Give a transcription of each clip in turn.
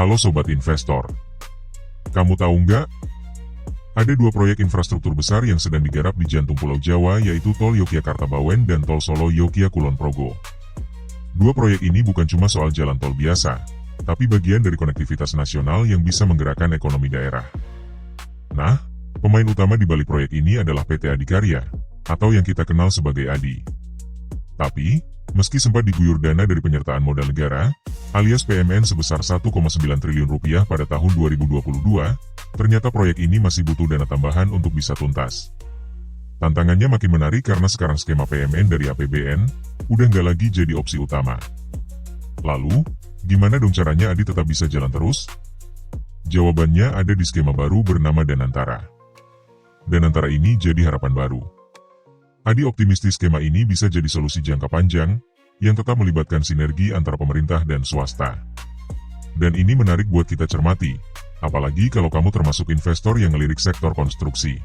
Halo Sobat Investor. Kamu tahu nggak? Ada dua proyek infrastruktur besar yang sedang digarap di jantung Pulau Jawa, yaitu Tol Yogyakarta-Bawen dan Tol Solo-Yogyakulon Progo. Dua proyek ini bukan cuma soal jalan tol biasa, tapi bagian dari konektivitas nasional yang bisa menggerakkan ekonomi daerah. Nah, pemain utama di balik proyek ini adalah PT Adikarya, atau yang kita kenal sebagai ADI. Tapi, meski sempat diguyur dana dari penyertaan modal negara, alias PMN sebesar 1,9 triliun rupiah pada tahun 2022, ternyata proyek ini masih butuh dana tambahan untuk bisa tuntas. Tantangannya makin menarik karena sekarang skema PMN dari APBN udah nggak lagi jadi opsi utama. Lalu, gimana dong caranya ADI tetap bisa jalan terus? Jawabannya ada di skema baru bernama Danantara. Danantara ini jadi harapan baru. ADI optimistis skema ini bisa jadi solusi jangka panjang, yang tetap melibatkan sinergi antara pemerintah dan swasta. Dan ini menarik buat kita cermati, apalagi kalau kamu termasuk investor yang ngelirik sektor konstruksi.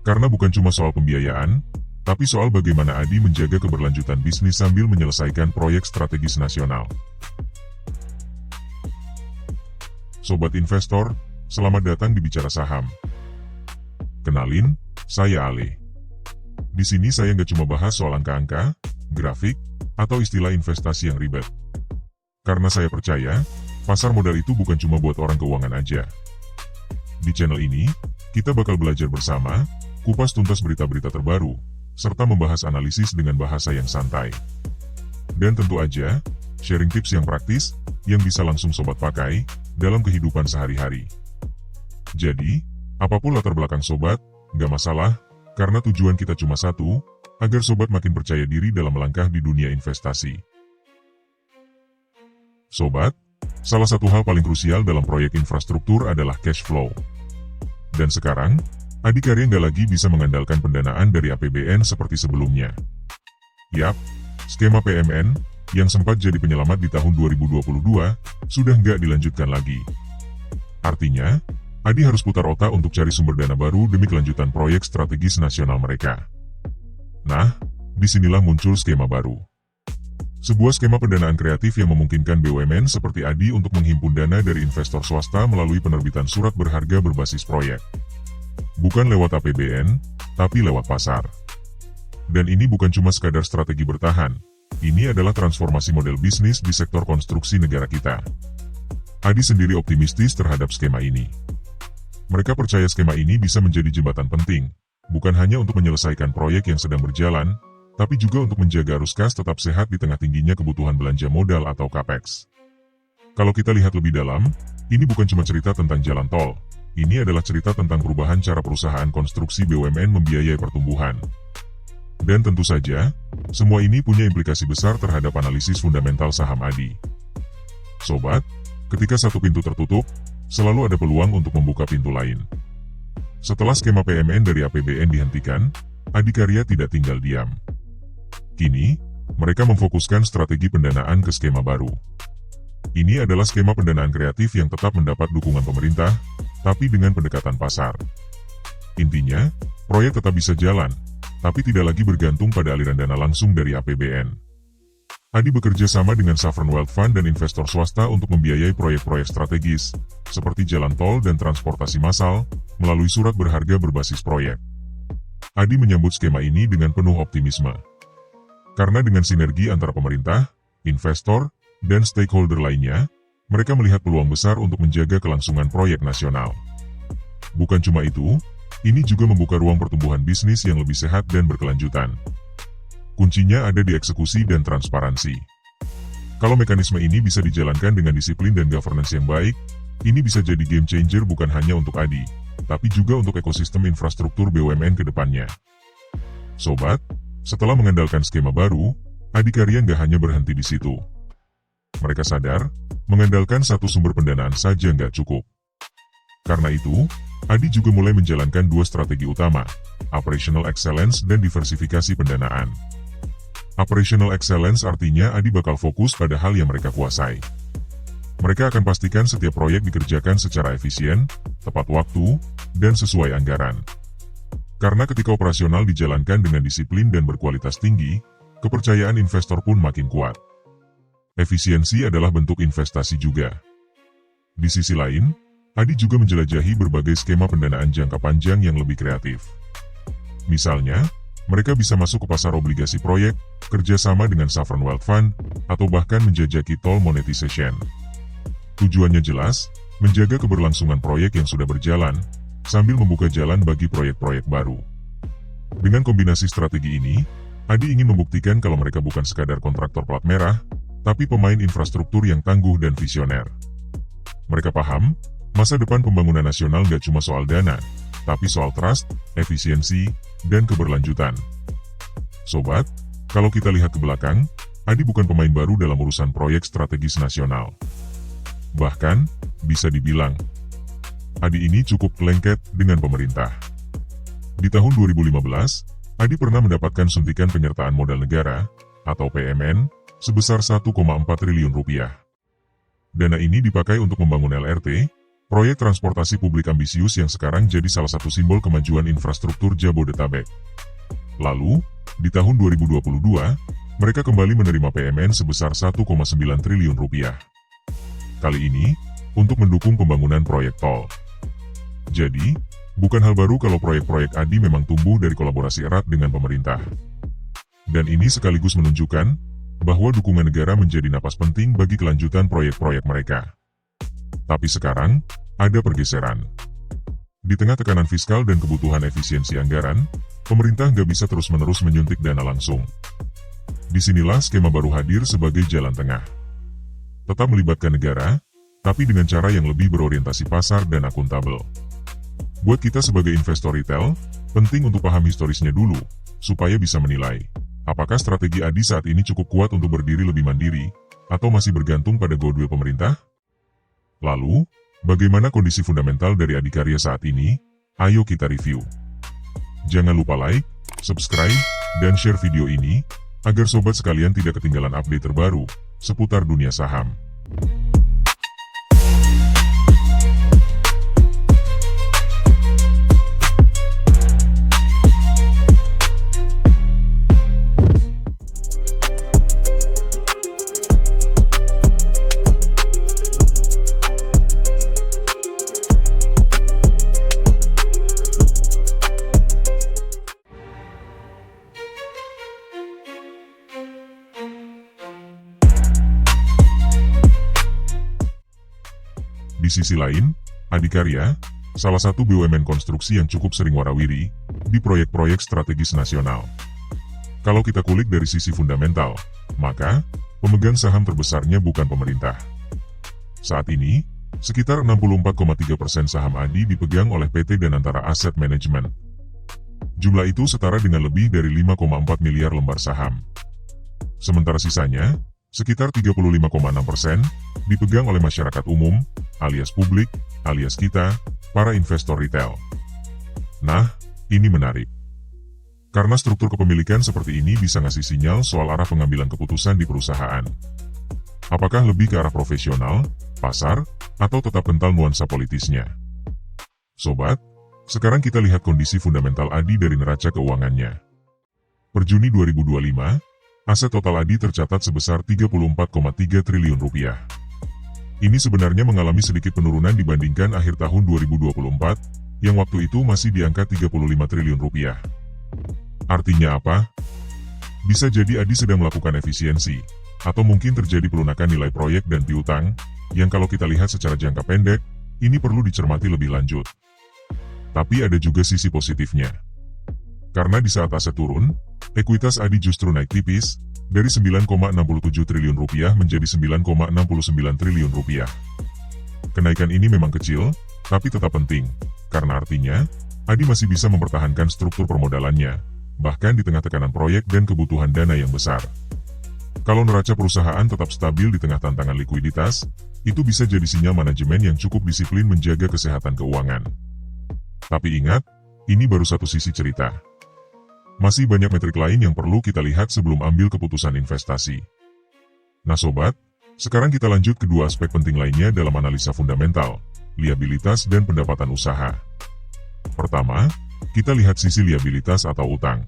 Karena bukan cuma soal pembiayaan, tapi soal bagaimana ADI menjaga keberlanjutan bisnis sambil menyelesaikan proyek strategis nasional. Sobat investor, selamat datang di Bicara Saham. Kenalin, saya Ale. Di sini saya nggak cuma bahas soal angka-angka, grafik, atau istilah investasi yang ribet. Karena saya percaya, pasar modal itu bukan cuma buat orang keuangan aja. Di channel ini, kita bakal belajar bersama, kupas tuntas berita-berita terbaru, serta membahas analisis dengan bahasa yang santai. Dan tentu aja, sharing tips yang praktis, yang bisa langsung sobat pakai, dalam kehidupan sehari-hari. Jadi, apapun latar belakang sobat, nggak masalah, karena tujuan kita cuma satu, agar sobat makin percaya diri dalam melangkah di dunia investasi. Sobat, salah satu hal paling krusial dalam proyek infrastruktur adalah cash flow. Dan sekarang, Adikarya nggak lagi bisa mengandalkan pendanaan dari APBN seperti sebelumnya. Yap, skema PMN, yang sempat jadi penyelamat di tahun 2022, sudah nggak dilanjutkan lagi. Artinya, ADI harus putar otak untuk cari sumber dana baru demi kelanjutan proyek strategis nasional mereka. Nah, disinilah muncul skema baru. Sebuah skema pendanaan kreatif yang memungkinkan BUMN seperti ADI untuk menghimpun dana dari investor swasta melalui penerbitan surat berharga berbasis proyek. Bukan lewat APBN, tapi lewat pasar. Dan ini bukan cuma sekadar strategi bertahan, ini adalah transformasi model bisnis di sektor konstruksi negara kita. ADI sendiri optimistis terhadap skema ini. Mereka percaya skema ini bisa menjadi jembatan penting, bukan hanya untuk menyelesaikan proyek yang sedang berjalan, tapi juga untuk menjaga arus kas tetap sehat di tengah tingginya kebutuhan belanja modal atau capex. Kalau kita lihat lebih dalam, ini bukan cuma cerita tentang jalan tol, ini adalah cerita tentang perubahan cara perusahaan konstruksi BUMN membiayai pertumbuhan. Dan tentu saja, semua ini punya implikasi besar terhadap analisis fundamental saham ADI. Sobat, ketika satu pintu tertutup, selalu ada peluang untuk membuka pintu lain. Setelah skema PMN dari APBN dihentikan, Adikarya tidak tinggal diam. Kini, mereka memfokuskan strategi pendanaan ke skema baru. Ini adalah skema pendanaan kreatif yang tetap mendapat dukungan pemerintah, tapi dengan pendekatan pasar. Intinya, proyek tetap bisa jalan, tapi tidak lagi bergantung pada aliran dana langsung dari APBN. ADI bekerja sama dengan Sovereign Wealth Fund dan investor swasta untuk membiayai proyek-proyek strategis, seperti jalan tol dan transportasi massal, melalui surat berharga berbasis proyek. ADI menyambut skema ini dengan penuh optimisme. Karena dengan sinergi antara pemerintah, investor, dan stakeholder lainnya, mereka melihat peluang besar untuk menjaga kelangsungan proyek nasional. Bukan cuma itu, ini juga membuka ruang pertumbuhan bisnis yang lebih sehat dan berkelanjutan. Kuncinya ada di eksekusi dan transparansi. Kalau mekanisme ini bisa dijalankan dengan disiplin dan governance yang baik, ini bisa jadi game changer bukan hanya untuk ADI, tapi juga untuk ekosistem infrastruktur BUMN ke depannya. Sobat, setelah mengandalkan skema baru, Adikarya nggak hanya berhenti di situ. Mereka sadar, mengandalkan satu sumber pendanaan saja nggak cukup. Karena itu, ADI juga mulai menjalankan dua strategi utama, Operational Excellence dan diversifikasi pendanaan. Operational Excellence artinya ADI bakal fokus pada hal yang mereka kuasai. Mereka akan pastikan setiap proyek dikerjakan secara efisien, tepat waktu, dan sesuai anggaran. Karena ketika operasional dijalankan dengan disiplin dan berkualitas tinggi, kepercayaan investor pun makin kuat. Efisiensi adalah bentuk investasi juga. Di sisi lain, Adi juga menjelajahi berbagai skema pendanaan jangka panjang yang lebih kreatif. Misalnya, mereka bisa masuk ke pasar obligasi proyek, kerjasama dengan sovereign wealth fund, atau bahkan menjajaki toll monetization. Tujuannya jelas, menjaga keberlangsungan proyek yang sudah berjalan, sambil membuka jalan bagi proyek-proyek baru. Dengan kombinasi strategi ini, Adi ingin membuktikan kalau mereka bukan sekadar kontraktor plat merah, tapi pemain infrastruktur yang tangguh dan visioner. Mereka paham, masa depan pembangunan nasional gak cuma soal dana, tapi soal trust, efisiensi, dan keberlanjutan. Sobat, kalau kita lihat ke belakang, Adi bukan pemain baru dalam urusan proyek strategis nasional. Bahkan, bisa dibilang, Adi ini cukup lengket dengan pemerintah. Di tahun 2015, Adi pernah mendapatkan suntikan penyertaan modal negara, atau PMN, sebesar 1,4 triliun rupiah. Dana ini dipakai untuk membangun LRT, proyek transportasi publik ambisius yang sekarang jadi salah satu simbol kemajuan infrastruktur Jabodetabek. Lalu, di tahun 2022, mereka kembali menerima PMN sebesar 1,9 triliun rupiah. Kali ini, untuk mendukung pembangunan proyek tol. Jadi, bukan hal baru kalau proyek-proyek Adi memang tumbuh dari kolaborasi erat dengan pemerintah. Dan ini sekaligus menunjukkan bahwa dukungan negara menjadi napas penting bagi kelanjutan proyek-proyek mereka. Tapi sekarang, ada pergeseran. Di tengah tekanan fiskal dan kebutuhan efisiensi anggaran, pemerintah nggak bisa terus-menerus menyuntik dana langsung. Disinilah skema baru hadir sebagai jalan tengah. Tetap melibatkan negara, tapi dengan cara yang lebih berorientasi pasar dan akuntabel. Buat kita sebagai investor retail, penting untuk paham historisnya dulu, supaya bisa menilai, apakah strategi Adi saat ini cukup kuat untuk berdiri lebih mandiri, atau masih bergantung pada goodwill pemerintah? Lalu, bagaimana kondisi fundamental dari Adikarya saat ini? Ayo kita review. Jangan lupa like, subscribe, dan share video ini, agar sobat sekalian tidak ketinggalan update terbaru seputar dunia saham. Di sisi lain, Adikarya, salah satu BUMN konstruksi yang cukup sering warawiri di proyek-proyek strategis nasional. Kalau kita kulik dari sisi fundamental, maka pemegang saham terbesarnya bukan pemerintah. Saat ini, sekitar 64,3% saham Adi dipegang oleh PT Danantara Asset Management. Jumlah itu setara dengan lebih dari 5,4 miliar lembar saham. Sementara sisanya, sekitar 35,6%, dipegang oleh masyarakat umum, alias publik, alias kita, para investor retail. Nah, ini menarik. Karena struktur kepemilikan seperti ini bisa ngasih sinyal soal arah pengambilan keputusan di perusahaan. Apakah lebih ke arah profesional, pasar, atau tetap kental nuansa politisnya? Sobat, sekarang kita lihat kondisi fundamental Adi dari neraca keuangannya. Per Juni 2025, aset total Adi tercatat sebesar 34,3 triliun rupiah. Ini sebenarnya mengalami sedikit penurunan dibandingkan akhir tahun 2024, yang waktu itu masih di angka 35 triliun rupiah. Artinya apa? Bisa jadi Adi sedang melakukan efisiensi, atau mungkin terjadi pelunakan nilai proyek dan piutang, yang kalau kita lihat secara jangka pendek, ini perlu dicermati lebih lanjut. Tapi ada juga sisi positifnya. Karena di saat aset turun, ekuitas Adi justru naik tipis, dari 9,67 triliun rupiah menjadi 9,69 triliun rupiah. Kenaikan ini memang kecil, tapi tetap penting, karena artinya, Adi masih bisa mempertahankan struktur permodalannya, bahkan di tengah tekanan proyek dan kebutuhan dana yang besar. Kalau neraca perusahaan tetap stabil di tengah tantangan likuiditas, itu bisa jadi sinyal manajemen yang cukup disiplin menjaga kesehatan keuangan. Tapi ingat, ini baru satu sisi cerita. Masih banyak metrik lain yang perlu kita lihat sebelum ambil keputusan investasi. Nah sobat, sekarang kita lanjut ke dua aspek penting lainnya dalam analisa fundamental, liabilitas dan pendapatan usaha. Pertama, kita lihat sisi liabilitas atau utang.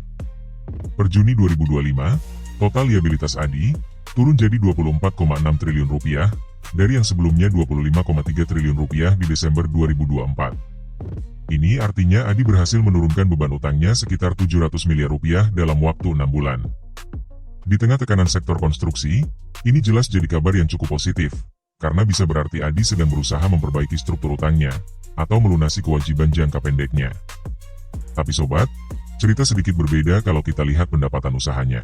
Per Juni 2025, total liabilitas Adi turun jadi 24,6 triliun rupiah dari yang sebelumnya 25,3 triliun rupiah di Desember 2024. Ini artinya Adi berhasil menurunkan beban utangnya sekitar 700 miliar rupiah dalam waktu 6 bulan. Di tengah tekanan sektor konstruksi, ini jelas jadi kabar yang cukup positif, karena bisa berarti Adi sedang berusaha memperbaiki struktur utangnya, atau melunasi kewajiban jangka pendeknya. Tapi sobat, cerita sedikit berbeda kalau kita lihat pendapatan usahanya.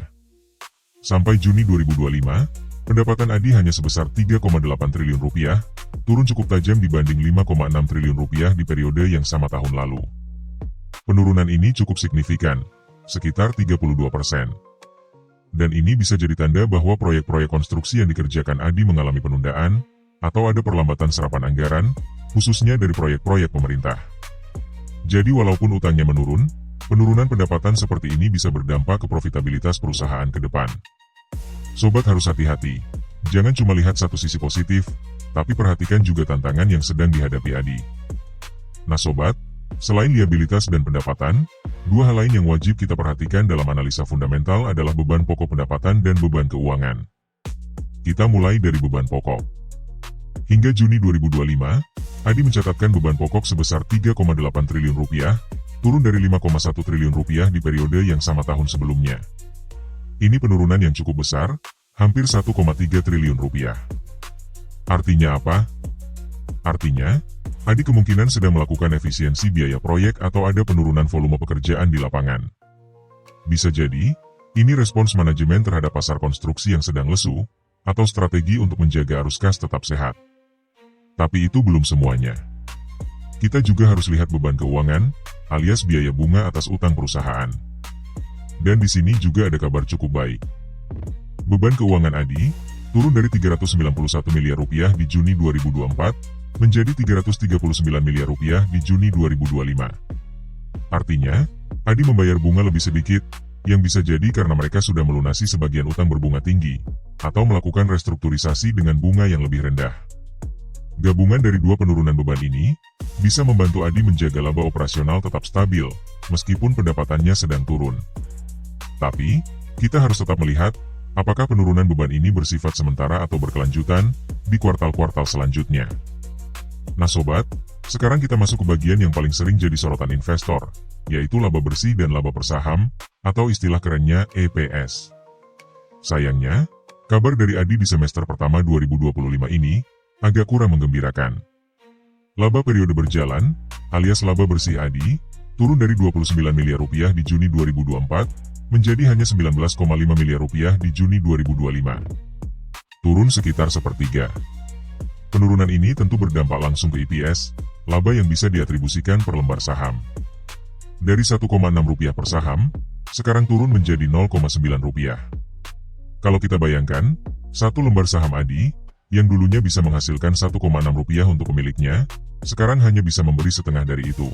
Sampai Juni 2025, pendapatan Adi hanya sebesar 3,8 triliun rupiah, turun cukup tajam dibanding 5,6 triliun rupiah di periode yang sama tahun lalu. Penurunan ini cukup signifikan, sekitar 32%. Dan ini bisa jadi tanda bahwa proyek-proyek konstruksi yang dikerjakan Adi mengalami penundaan, atau ada perlambatan serapan anggaran, khususnya dari proyek-proyek pemerintah. Jadi walaupun utangnya menurun, penurunan pendapatan seperti ini bisa berdampak ke profitabilitas perusahaan ke depan. Sobat harus hati-hati, jangan cuma lihat satu sisi positif, tapi perhatikan juga tantangan yang sedang dihadapi Adi. Nah sobat, selain liabilitas dan pendapatan, dua hal lain yang wajib kita perhatikan dalam analisa fundamental adalah beban pokok pendapatan dan beban keuangan. Kita mulai dari beban pokok. Hingga Juni 2025, Adi mencatatkan beban pokok sebesar 3,8 triliun rupiah, turun dari 5,1 triliun rupiah di periode yang sama tahun sebelumnya. Ini penurunan yang cukup besar, hampir 1,3 triliun rupiah. Artinya apa? Artinya, Adi kemungkinan sedang melakukan efisiensi biaya proyek atau ada penurunan volume pekerjaan di lapangan. Bisa jadi, ini respons manajemen terhadap pasar konstruksi yang sedang lesu, atau strategi untuk menjaga arus kas tetap sehat. Tapi itu belum semuanya. Kita juga harus lihat beban keuangan, alias biaya bunga atas utang perusahaan. Dan di sini juga ada kabar cukup baik. Beban keuangan Adi turun dari 391 miliar rupiah di Juni 2024 menjadi 339 miliar rupiah di Juni 2025. Artinya, Adi membayar bunga lebih sedikit, yang bisa jadi karena mereka sudah melunasi sebagian utang berbunga tinggi, atau melakukan restrukturisasi dengan bunga yang lebih rendah. Gabungan dari dua penurunan beban ini, bisa membantu Adi menjaga laba operasional tetap stabil, meskipun pendapatannya sedang turun. Tapi, kita harus tetap melihat, apakah penurunan beban ini bersifat sementara atau berkelanjutan, di kuartal-kuartal selanjutnya. Nah sobat, sekarang kita masuk ke bagian yang paling sering jadi sorotan investor, yaitu laba bersih dan laba per saham, atau istilah kerennya EPS. Sayangnya, kabar dari Adi di semester pertama 2025 ini, agak kurang menggembirakan. Laba periode berjalan, alias laba bersih Adi, turun dari 29 miliar rupiah di Juni 2024, menjadi hanya 19,5 miliar rupiah di Juni 2025. Turun sekitar sepertiga. Penurunan ini tentu berdampak langsung ke EPS, laba yang bisa diatribusikan per lembar saham. Dari 1,6 rupiah per saham, sekarang turun menjadi 0,9 rupiah. Kalau kita bayangkan, satu lembar saham Adi, yang dulunya bisa menghasilkan 1,6 rupiah untuk pemiliknya, sekarang hanya bisa memberi setengah dari itu.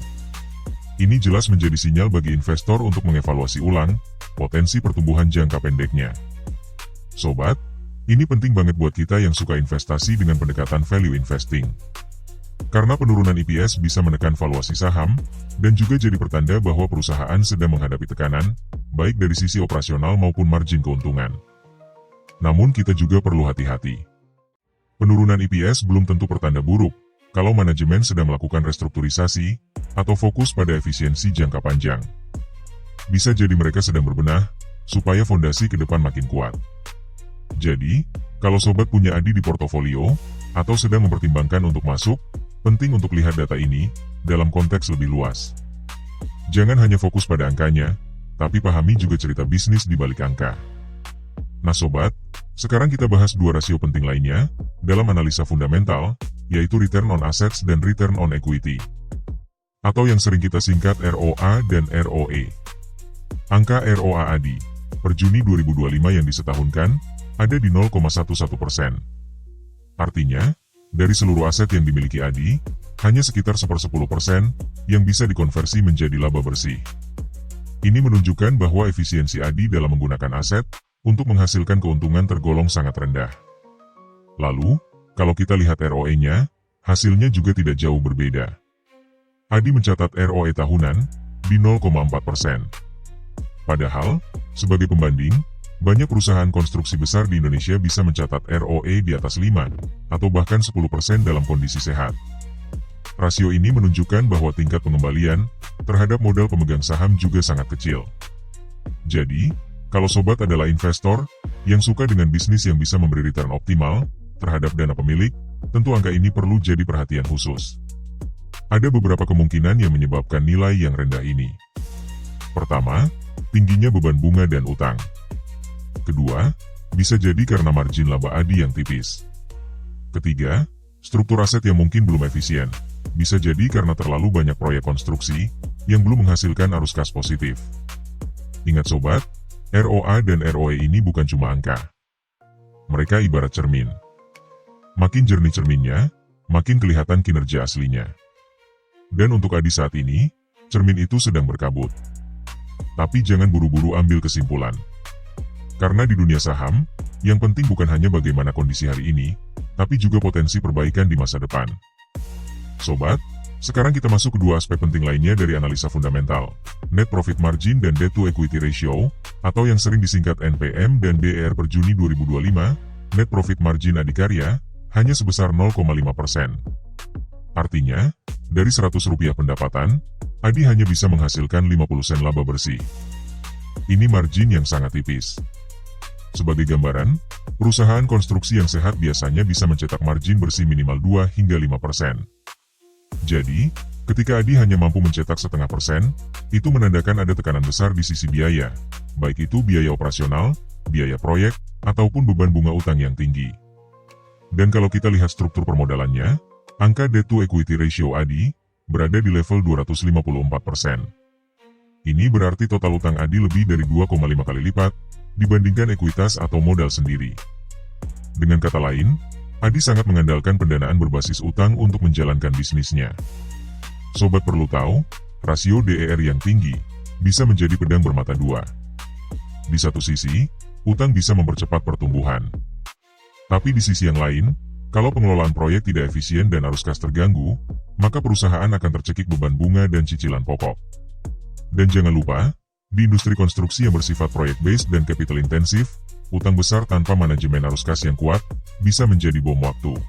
Ini jelas menjadi sinyal bagi investor untuk mengevaluasi ulang potensi pertumbuhan jangka pendeknya. Sobat, ini penting banget buat kita yang suka investasi dengan pendekatan value investing. Karena penurunan EPS bisa menekan valuasi saham, dan juga jadi pertanda bahwa perusahaan sedang menghadapi tekanan, baik dari sisi operasional maupun margin keuntungan. Namun kita juga perlu hati-hati. Penurunan EPS belum tentu pertanda buruk, kalau manajemen sedang melakukan restrukturisasi, atau fokus pada efisiensi jangka panjang. Bisa jadi mereka sedang berbenah, supaya fondasi ke depan makin kuat. Jadi, kalau sobat punya Adi di portofolio, atau sedang mempertimbangkan untuk masuk, penting untuk lihat data ini, dalam konteks lebih luas. Jangan hanya fokus pada angkanya, tapi pahami juga cerita bisnis di balik angka. Nah sobat, sekarang kita bahas dua rasio penting lainnya, dalam analisa fundamental, yaitu Return on Assets dan Return on Equity. Atau yang sering kita singkat ROA dan ROE. Angka ROA Adi, per Juni 2025 yang disetahunkan, ada di 0,11%. Artinya, dari seluruh aset yang dimiliki Adi, hanya sekitar 1/10% yang bisa dikonversi menjadi laba bersih. Ini menunjukkan bahwa efisiensi Adi dalam menggunakan aset, untuk menghasilkan keuntungan tergolong sangat rendah. Lalu, kalau kita lihat ROE-nya, hasilnya juga tidak jauh berbeda. Adi mencatat ROE tahunan di 0,4%. Padahal, sebagai pembanding, banyak perusahaan konstruksi besar di Indonesia bisa mencatat ROE di atas 5, atau bahkan 10% dalam kondisi sehat. Rasio ini menunjukkan bahwa tingkat pengembalian terhadap modal pemegang saham juga sangat kecil. Jadi, kalau sobat adalah investor yang suka dengan bisnis yang bisa memberi return optimal terhadap dana pemilik, tentu angka ini perlu jadi perhatian khusus. Ada beberapa kemungkinan yang menyebabkan nilai yang rendah ini. Pertama, tingginya beban bunga dan utang. Kedua, bisa jadi karena margin laba ADI yang tipis. Ketiga, struktur aset yang mungkin belum efisien. Bisa jadi karena terlalu banyak proyek konstruksi yang belum menghasilkan arus kas positif. Ingat sobat, ROA dan ROE ini bukan cuma angka. Mereka ibarat cermin. Makin jernih cerminnya, makin kelihatan kinerja aslinya. Dan untuk Adi saat ini, cermin itu sedang berkabut. Tapi jangan buru-buru ambil kesimpulan. Karena di dunia saham, yang penting bukan hanya bagaimana kondisi hari ini, tapi juga potensi perbaikan di masa depan. Sobat, sekarang kita masuk ke dua aspek penting lainnya dari analisa fundamental, Net Profit Margin dan Debt to Equity Ratio, atau yang sering disingkat NPM dan DER per Juni 2025, Net Profit Margin Adikarya, hanya sebesar 0,5%. Artinya, dari Rp100 pendapatan, Adi hanya bisa menghasilkan 50 sen laba bersih. Ini margin yang sangat tipis. Sebagai gambaran, perusahaan konstruksi yang sehat biasanya bisa mencetak margin bersih minimal 2 hingga 5%. Jadi, ketika Adi hanya mampu mencetak 0,5%, itu menandakan ada tekanan besar di sisi biaya, baik itu biaya operasional, biaya proyek, ataupun beban bunga utang yang tinggi. Dan kalau kita lihat struktur permodalannya, angka Debt to Equity Ratio Adi berada di level 254%. Ini berarti total utang Adi lebih dari 2,5 kali lipat dibandingkan ekuitas atau modal sendiri. Dengan kata lain, Adi sangat mengandalkan pendanaan berbasis utang untuk menjalankan bisnisnya. Sobat perlu tahu, rasio DER yang tinggi bisa menjadi pedang bermata dua. Di satu sisi, utang bisa mempercepat pertumbuhan. Tapi di sisi yang lain, kalau pengelolaan proyek tidak efisien dan arus kas terganggu, maka perusahaan akan tercekik beban bunga dan cicilan pokok. Dan jangan lupa, di industri konstruksi yang bersifat proyek-based dan capital intensif, utang besar tanpa manajemen arus kas yang kuat bisa menjadi bom waktu.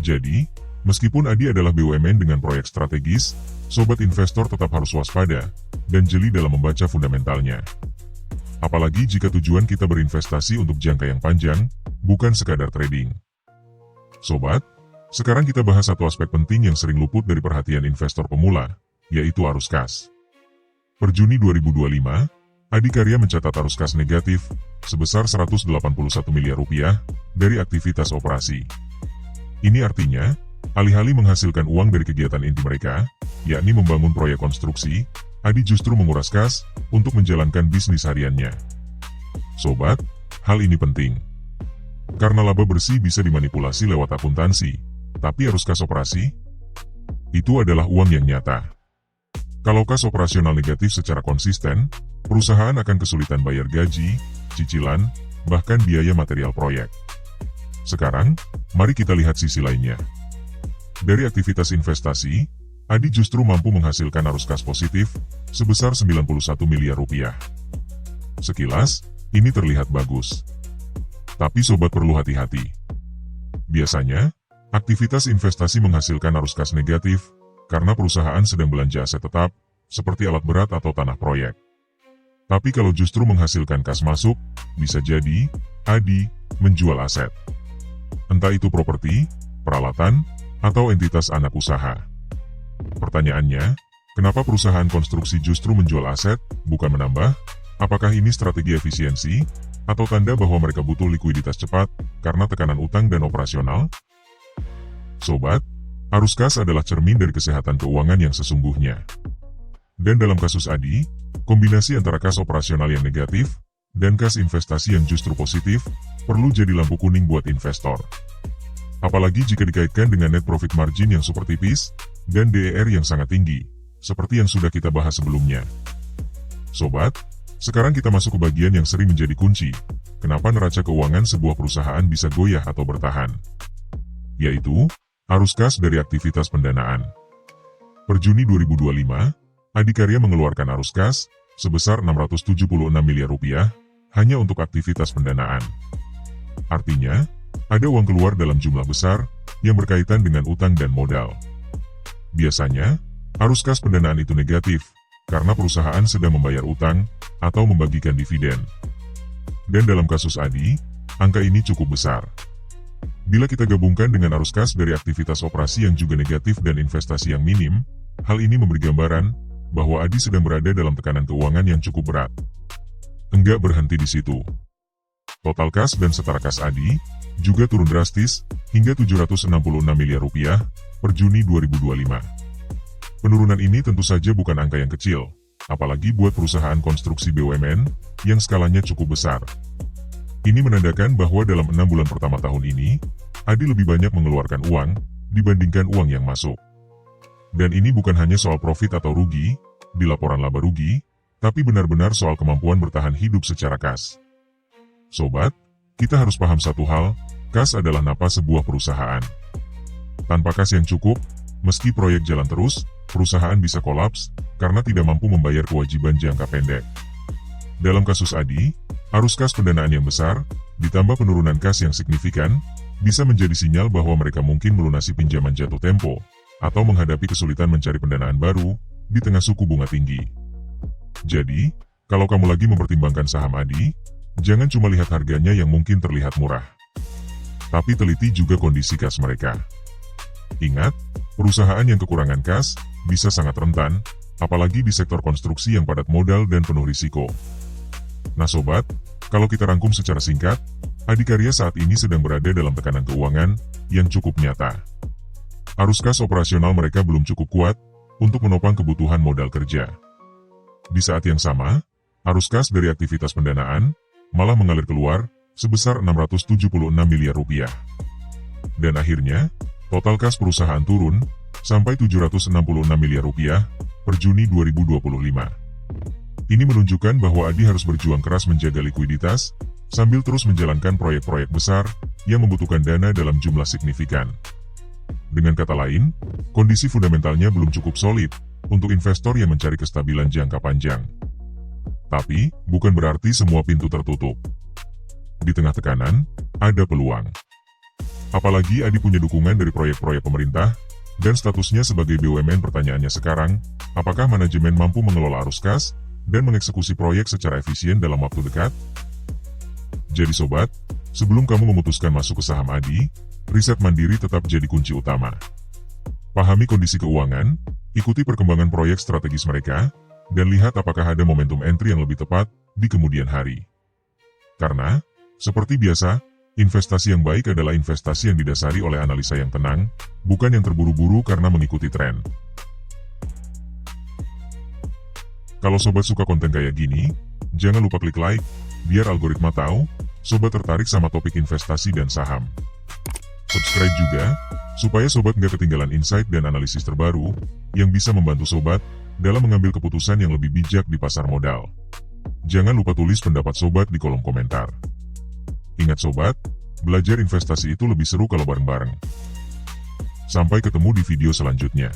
Jadi, meskipun Adi adalah BUMN dengan proyek strategis, sobat investor tetap harus waspada dan jeli dalam membaca fundamentalnya. Apalagi jika tujuan kita berinvestasi untuk jangka yang panjang, bukan sekadar trading. Sobat, sekarang kita bahas satu aspek penting yang sering luput dari perhatian investor pemula, yaitu arus kas. Per Juni 2025, Adikarya mencatat arus kas negatif sebesar Rp181 miliar dari aktivitas operasi. Ini artinya, alih-alih menghasilkan uang dari kegiatan inti mereka, yakni membangun proyek konstruksi, Adi justru menguras kas untuk menjalankan bisnis hariannya. Sobat, hal ini penting. Karena laba bersih bisa dimanipulasi lewat akuntansi, tapi arus kas operasi, itu adalah uang yang nyata. Kalau kas operasional negatif secara konsisten, perusahaan akan kesulitan bayar gaji, cicilan, bahkan biaya material proyek. Sekarang, mari kita lihat sisi lainnya. Dari aktivitas investasi, Adi justru mampu menghasilkan arus kas positif sebesar Rp91 miliar. Sekilas, ini terlihat bagus. Tapi sobat perlu hati-hati. Biasanya, aktivitas investasi menghasilkan arus kas negatif karena perusahaan sedang belanja aset tetap, seperti alat berat atau tanah proyek. Tapi kalau justru menghasilkan kas masuk, bisa jadi, Adi menjual aset. Entah itu properti, peralatan, atau entitas anak usaha. Pertanyaannya, kenapa perusahaan konstruksi justru menjual aset, bukan menambah? Apakah ini strategi efisiensi, atau tanda bahwa mereka butuh likuiditas cepat, karena tekanan utang dan operasional? Sobat, arus kas adalah cermin dari kesehatan keuangan yang sesungguhnya. Dan dalam kasus Adi, kombinasi antara kas operasional yang negatif, dan kas investasi yang justru positif, perlu jadi lampu kuning buat investor. Apalagi jika dikaitkan dengan net profit margin yang super tipis, dan DER yang sangat tinggi, seperti yang sudah kita bahas sebelumnya. Sobat, sekarang kita masuk ke bagian yang sering menjadi kunci, kenapa neraca keuangan sebuah perusahaan bisa goyah atau bertahan. Yaitu, arus kas dari aktivitas pendanaan. Per Juni 2025, Adikarya mengeluarkan arus kas sebesar Rp676 miliar hanya untuk aktivitas pendanaan. Artinya, ada uang keluar dalam jumlah besar yang berkaitan dengan utang dan modal. Biasanya, arus kas pendanaan itu negatif, karena perusahaan sedang membayar utang atau membagikan dividen. Dan dalam kasus Adi, angka ini cukup besar. Bila kita gabungkan dengan arus kas dari aktivitas operasi yang juga negatif dan investasi yang minim, hal ini memberi gambaran bahwa Adi sedang berada dalam tekanan keuangan yang cukup berat. Enggak berhenti di situ. Total kas dan setara kas Adi juga turun drastis hingga 766 miliar rupiah per Juni 2025. Penurunan ini tentu saja bukan angka yang kecil, apalagi buat perusahaan konstruksi BUMN yang skalanya cukup besar. Ini menandakan bahwa dalam 6 bulan pertama tahun ini, Adi lebih banyak mengeluarkan uang dibandingkan uang yang masuk. Dan ini bukan hanya soal profit atau rugi di laporan laba rugi, tapi benar-benar soal kemampuan bertahan hidup secara kas. Sobat, kita harus paham satu hal, kas adalah napas sebuah perusahaan. Tanpa kas yang cukup, meski proyek jalan terus, perusahaan bisa kolaps karena tidak mampu membayar kewajiban jangka pendek. Dalam kasus Adi, arus kas pendanaan yang besar, ditambah penurunan kas yang signifikan, bisa menjadi sinyal bahwa mereka mungkin melunasi pinjaman jatuh tempo, atau menghadapi kesulitan mencari pendanaan baru di tengah suku bunga tinggi. Jadi, kalau kamu lagi mempertimbangkan saham Adi, jangan cuma lihat harganya yang mungkin terlihat murah, tapi teliti juga kondisi kas mereka. Ingat, perusahaan yang kekurangan kas bisa sangat rentan, apalagi di sektor konstruksi yang padat modal dan penuh risiko. Nah sobat, kalau kita rangkum secara singkat, Adikarya saat ini sedang berada dalam tekanan keuangan yang cukup nyata. Arus kas operasional mereka belum cukup kuat untuk menopang kebutuhan modal kerja. Di saat yang sama, arus kas dari aktivitas pendanaan malah mengalir keluar sebesar 676 miliar rupiah. Dan akhirnya, total kas perusahaan turun sampai 766 miliar rupiah per Juni 2025. Ini menunjukkan bahwa Adi harus berjuang keras menjaga likuiditas sambil terus menjalankan proyek-proyek besar yang membutuhkan dana dalam jumlah signifikan. Dengan kata lain, kondisi fundamentalnya belum cukup solid untuk investor yang mencari kestabilan jangka panjang. Tapi, bukan berarti semua pintu tertutup. Di tengah tekanan, ada peluang. Apalagi Adi punya dukungan dari proyek-proyek pemerintah, dan statusnya sebagai BUMN. Pertanyaannya sekarang, apakah manajemen mampu mengelola arus kas dan mengeksekusi proyek secara efisien dalam waktu dekat? Jadi sobat, sebelum kamu memutuskan masuk ke saham Adi, riset mandiri tetap jadi kunci utama. Pahami kondisi keuangan, ikuti perkembangan proyek strategis mereka, dan lihat apakah ada momentum entry yang lebih tepat di kemudian hari. Karena, seperti biasa, investasi yang baik adalah investasi yang didasari oleh analisa yang tenang, bukan yang terburu-buru karena mengikuti tren. Kalau sobat suka konten kayak gini, jangan lupa klik like, biar algoritma tahu, sobat tertarik sama topik investasi dan saham. Subscribe juga, supaya sobat nggak ketinggalan insight dan analisis terbaru, yang bisa membantu sobat dalam mengambil keputusan yang lebih bijak di pasar modal. Jangan lupa tulis pendapat sobat di kolom komentar. Ingat sobat, belajar investasi itu lebih seru kalau bareng-bareng. Sampai ketemu di video selanjutnya.